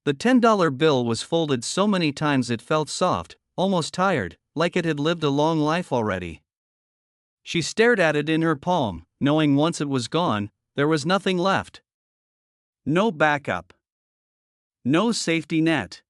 The $10 bill was folded so many times it felt soft, almost tired, like it had lived a long life already. She stared at it in her palm, knowing once it was gone, there was nothing left. No backup. No safety net.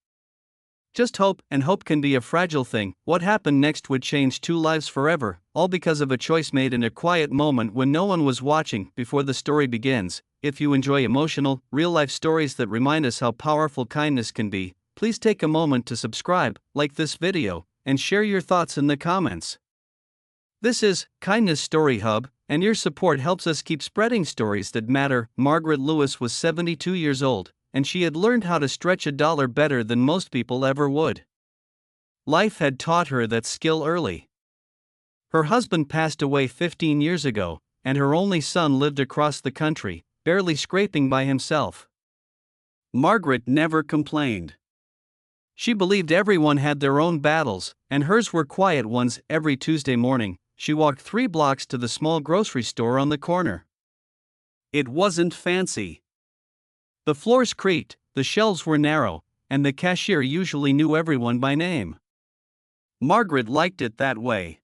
Just hope, and hope can be a fragile thing. What happened next would change two lives forever, all because of a choice made in a quiet moment when no one was watching. Before the story begins, if you enjoy emotional, real-life stories that remind us how powerful kindness can be, please take a moment to subscribe, like this video, and share your thoughts in the comments. This is Kindness Story Hub, and your support helps us keep spreading stories that matter. Margaret Lewis was 72 years old, and she had learned how to stretch a dollar better than most people ever would. Life had taught her that skill early. Her husband passed away 15 years ago, and her only son lived across the country, barely scraping by himself. Margaret never complained. She believed everyone had their own battles, and hers were quiet ones. Every Tuesday morning, she walked 3 blocks to the small grocery store on the corner. It wasn't fancy. The floors creaked, the shelves were narrow, and the cashier usually knew everyone by name. Margaret liked it that way.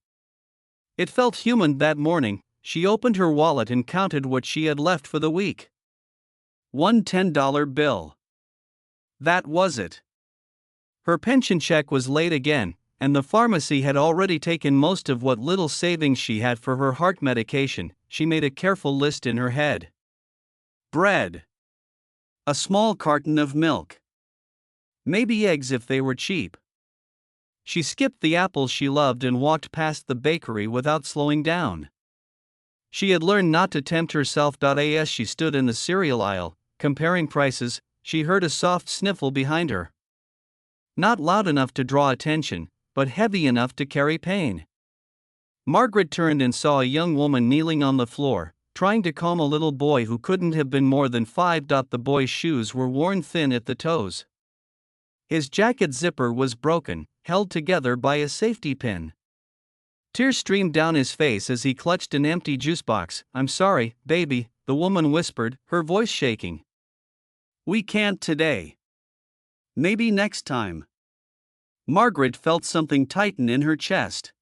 It felt human. That morning, she opened her wallet and counted what she had left for the week. One $10 bill. That was it. Her pension check was late again, and the pharmacy had already taken most of what little savings she had for her heart medication. She made a careful list in her head. Bread. A small carton of milk. Maybe eggs if they were cheap. She skipped the apples she loved and walked past the bakery without slowing down. She had learned not to tempt herself. As she stood in the cereal aisle, comparing prices, she heard a soft sniffle behind her. Not loud enough to draw attention, but heavy enough to carry pain. Margaret turned and saw a young woman kneeling on the floor, trying to calm a little boy who couldn't have been more than 5. The boy's shoes were worn thin at the toes. His jacket zipper was broken, held together by a safety pin. Tears streamed down his face as he clutched an empty juice box. "I'm sorry, baby," the woman whispered, her voice shaking. "We can't today. Maybe next time." Margaret felt something tighten in her chest.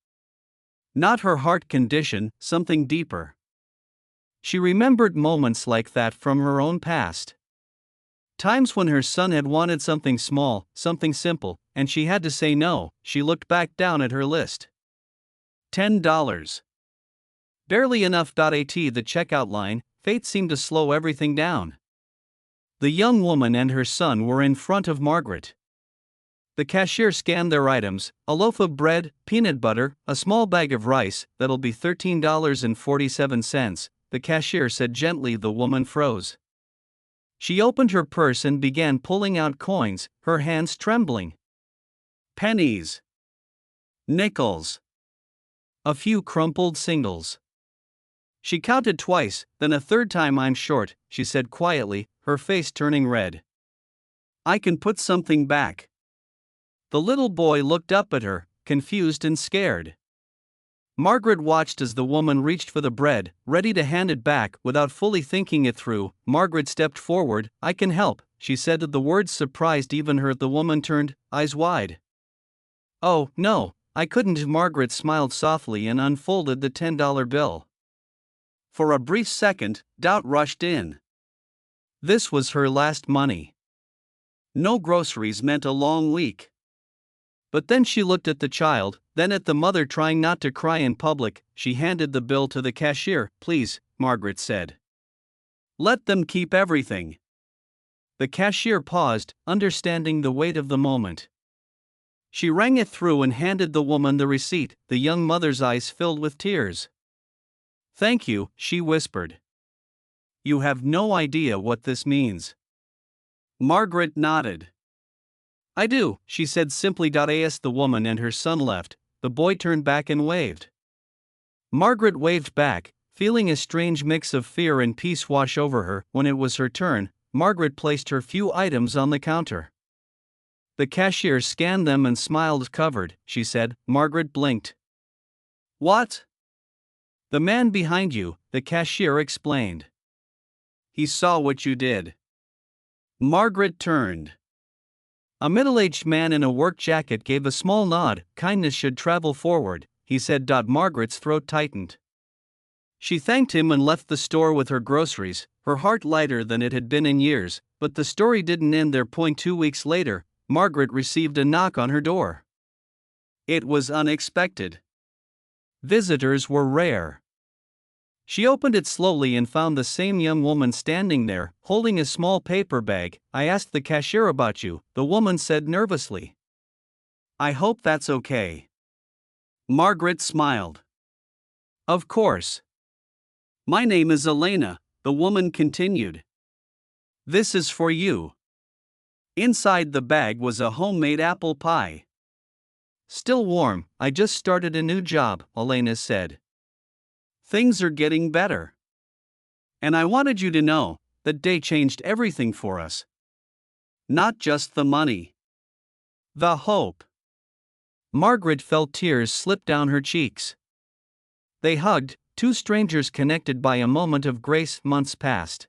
Not her heart condition, something deeper. She remembered moments like that from her own past. Times when her son had wanted something small, something simple, and she had to say no. She looked back down at her list. $10. Barely enough. At the checkout line, fate seemed to slow everything down. The young woman and her son were in front of Margaret. The cashier scanned their items: a loaf of bread, peanut butter, a small bag of rice. "That'll be $13.47, the cashier said gently. The woman froze. She opened her purse and began pulling out coins, her hands trembling. Pennies. Nickels. A few crumpled singles. She counted twice, then a third time. "I'm short," she said quietly, her face turning red. "I can put something back." The little boy looked up at her, confused and scared. Margaret watched as the woman reached for the bread, ready to hand it back. Without fully thinking it through, Margaret stepped forward. "I can help," she said. The words surprised even her. The woman turned, eyes wide. "Oh, no, I couldn't." Margaret smiled softly and unfolded the $10 bill. For a brief second, doubt rushed in. This was her last money. No groceries meant a long week. But then she looked at the child, then at the mother trying not to cry in public. She handed the bill to the cashier. "Please," Margaret said. "Let them keep everything." The cashier paused, understanding the weight of the moment. She rang it through and handed the woman the receipt. The young mother's eyes filled with tears. "Thank you," she whispered. "You have no idea what this means." Margaret nodded. "I do," she said simply. As the woman and her son left, the boy turned back and waved. Margaret waved back, feeling a strange mix of fear and peace wash over her. When it was her turn, Margaret placed her few items on the counter. The cashier scanned them and smiled. "Covered," she said. Margaret blinked. "What?" "The man behind you," the cashier explained. "He saw what you did." Margaret turned. A middle-aged man in a work jacket gave a small nod. Kindness should travel forward, he said. Margaret's throat tightened. She thanked him and left the store with her groceries, her heart lighter than it had been in years. But the story didn't end there. 2 weeks later, Margaret received a knock on her door. It was unexpected. Visitors were rare. She opened it slowly and found the same young woman standing there, holding a small paper bag. "I asked the cashier about you," the woman said nervously. "I hope that's okay." Margaret smiled. "Of course. My name is Elena," the woman continued. "This is for you." Inside the bag was a homemade apple pie. "Still warm. I just started a new job," Elena said. "Things are getting better. And I wanted you to know, that day changed everything for us. Not just the money. The hope." Margaret felt tears slip down her cheeks. They hugged, two strangers connected by a moment of grace. Months passed.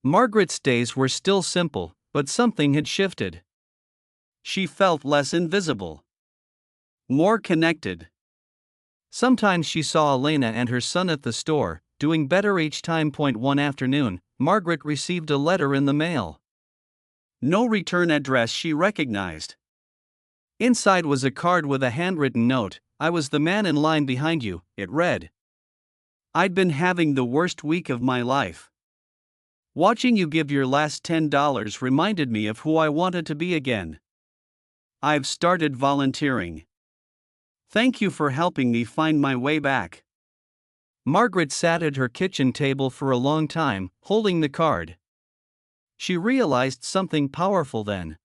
Margaret's days were still simple, but something had shifted. She felt less invisible. More connected. Sometimes she saw Elena and her son at the store, doing better each time. One afternoon, Margaret received a letter in the mail. No return address she recognized. Inside was a card with a handwritten note. "I was the man in line behind you," it read. "I'd been having the worst week of my life. Watching you give your last $10 reminded me of who I wanted to be again. I've started volunteering. Thank you for helping me find my way back." Margaret sat at her kitchen table for a long time, holding the card. She realized something powerful then.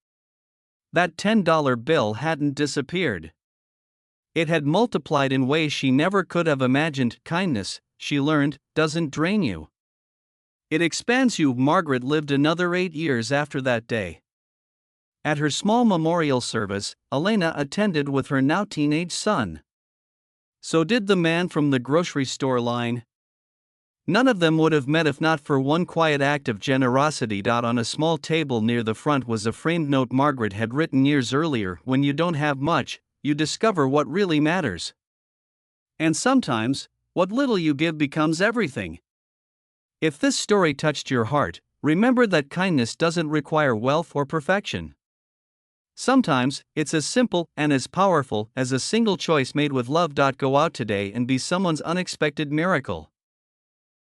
That $10 bill hadn't disappeared. It had multiplied in ways she never could have imagined. Kindness, she learned, doesn't drain you. It expands you. Margaret lived another 8 years after that day. At her small memorial service, Elena attended with her now teenage son. So did the man from the grocery store line. None of them would have met if not for one quiet act of generosity. On a small table near the front was a framed note Margaret had written years earlier. "When you don't have much, you discover what really matters. And sometimes, what little you give becomes everything." If this story touched your heart, remember that kindness doesn't require wealth or perfection. Sometimes, it's as simple and as powerful as a single choice made with love. Go out today and be someone's unexpected miracle.